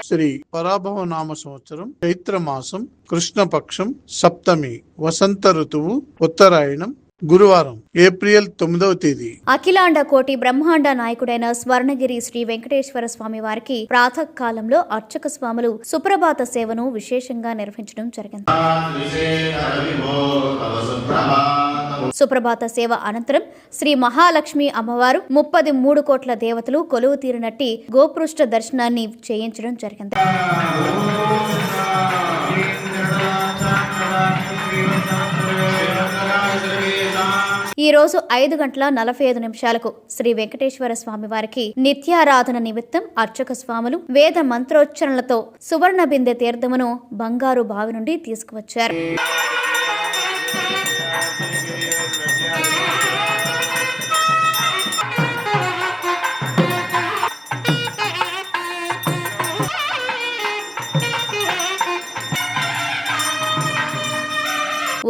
శ్రీ పరాభవ నామ సంవత్సరం చైత్ర మాసం కృష్ణపక్షం సప్తమి వసంత ఋతువు ఉత్తరాయణం గురువారం ఏప్రిల్ 9వ తేదీ. అఖిలాండ కోటి బ్రహ్మాండ నాయకుడైన స్వర్ణగిరి శ్రీ వెంకటేశ్వర స్వామి వారికి ప్రాతకాలంలో అర్చక స్వాములు సుప్రభాత సేవను విశేషంగా నిర్వహించడం జరిగింది. సుప్రభాత సేవ అనంతరం శ్రీ మహాలక్ష్మి అమ్మవారు 33 కోట్ల దేవతలు కొలువు తీరినట్టి గోపృష్ఠ దర్శనాన్ని చేయించడం జరిగింది. ఈ రోజు 5:45 శ్రీ వెంకటేశ్వర స్వామి వారికి నిత్యారాధన నిమిత్తం అర్చక స్వాములు వేద మంత్రోచ్చరణలతో సువర్ణ బిందె తీర్థమును బంగారు బావి నుండి తీసుకువచ్చారు.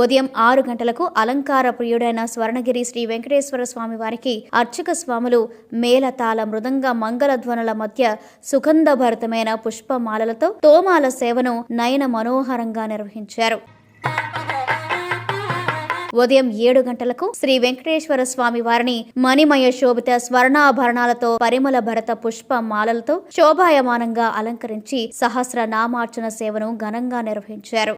ఉదయం 6 గంటలకు అలంకార ప్రియుడైన స్వర్ణగిరి శ్రీ వెంకటేశ్వర స్వామి వారికి అర్చక స్వాములు మేళతాళ మృదంగ మంగళధ్వనుల మధ్య సుగంధభరితమైన పుష్పమాలలతో తోమాల సేవను నయన మనోహరంగా నిర్వహించారు. ఉదయం 7 గంటలకు శ్రీ వెంకటేశ్వర స్వామి వారిని మణిమయ శోభిత స్వర్ణాభరణాలతో పరిమళ భరత పుష్ప మాలలతో శోభాయమానంగా అలంకరించి సహస్ర నామార్చన సేవను ఘనంగా నిర్వహించారు.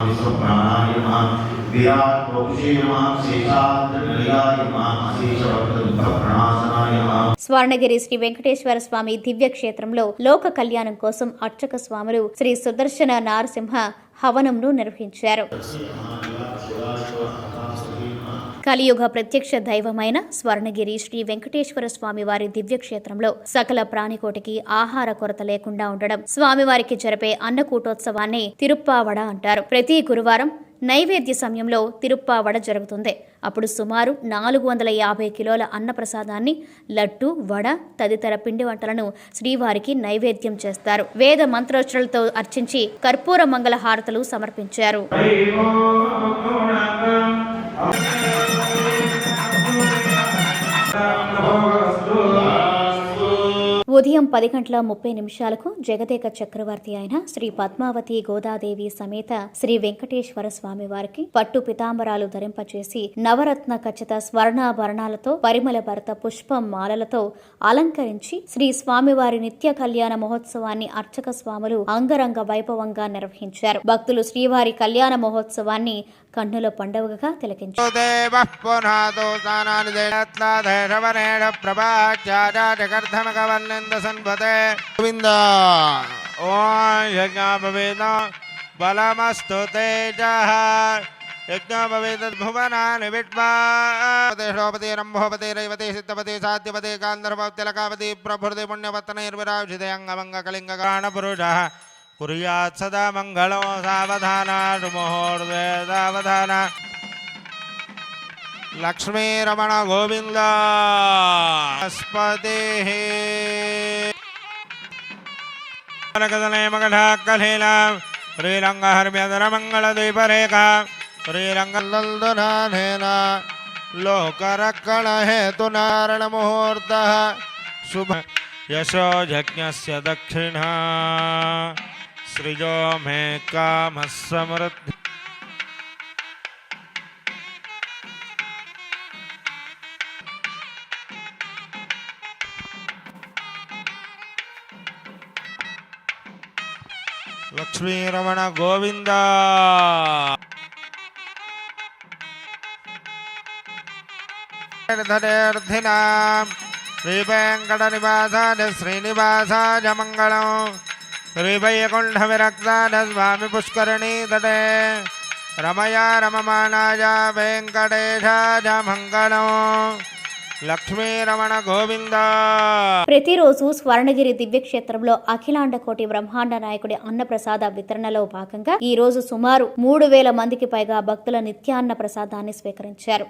స్వర్ణగిరి శ్రీ వెంకటేశ్వర స్వామి దివ్య క్షేత్రంలో లోక కళ్యాణం కోసం అర్చక స్వాములు శ్రీ సుదర్శన నారసింహ హవనంను నిర్వహించారు. కలియుగ ప్రత్యక్ష దైవమైన స్వర్ణగిరి శ్రీ వెంకటేశ్వర స్వామి వారి దివ్యక్షేత్రంలో సకల ప్రాణికోటికి ఆహార కొరత లేకుండా ఉండడం స్వామివారికి జరిపే అన్నకూటోత్సవాన్ని తిరుప్పావడ అంటారు. ప్రతి గురువారం నైవేద్య సమయంలో తిరుప్పావడ జరుగుతుంది. అప్పుడు సుమారు 450 కిలోల అన్నప్రసాదాన్ని లడ్డు, వడ తదితర పిండి వంటలను శ్రీవారికి నైవేద్యం చేస్తారు. వేద మంత్రోచ్చరణలతో అర్చించి కర్పూర మంగళ హారతలు సమర్పించారు. ఉదయం 10:30 జగదేక చక్రవర్తి అయిన శ్రీ పద్మావతి గోదాదేవి సమేత శ్రీ వెంకటేశ్వర స్వామి వారికి పట్టు పితాంబరాలు ధరింపచేసి నవరత్న ఖచ్చిత స్వర్ణాభరణాలతో పరిమళ భరత పుష్ప మాలలతో అలంకరించి శ్రీ స్వామివారి నిత్య కళ్యాణ మహోత్సవాన్ని అర్చక స్వాములు అంగరంగ వైభవంగా నిర్వహించారు. భక్తులు శ్రీవారి కళ్యాణ మహోత్సవాన్ని కన్నుల పండుగగా తిలకించారు. బలమస్తు తేజః యజ్ఞోపవేదద్భువనాని విద్వాపతి రంభోపతి రైవతి సిద్ధపతి సాధ్యపతి గాంధర్వతిలకాపతి ప్రభృతి పుణ్యపత్తనైర్విరాజితే అంగమంగ కళింగ గాణపురుషః కుర్యాత్ సదా మంగళం సావధాన ముహూర్తే సావధాన. లక్ష్మీ రమణ గోవింద స్పతి మగఢాకలీలా శ్రీరంగ హర్మ్యధర మంగళ ద్వీపరేఖ శ్రీరంగల్దునాథేన లోకరక్షణ హేతునారణ ముహూర్త శుభ యశో యజ్ఞస్య దక్షిణ సృజో మే కామ సమృద్ధి. లక్ష్మీ రమణ గోవింద. శ్రీ వెంకట నివాసాయ శ్రీనివాసాయ మంగళం. శ్రీ వైకుంఠ విరక్తాయ స్వామి పుష్కరిణీ తటే రమయా రమమానాయ వెంకటేశాయ మంగళం. లక్ష్మీ రమణ గోవింద. ప్రతిరోజు స్వర్ణగిరి దివ్యక్షేత్రంలో అఖిలాండ కోటి బ్రహ్మాండ నాయకుడి అన్నప్రసాద వితరణలో భాగంగా ఈ రోజు సుమారు 3000 మందికి పైగా భక్తుల నిత్యాన్న ప్రసాదాన్ని స్వీకరించారు.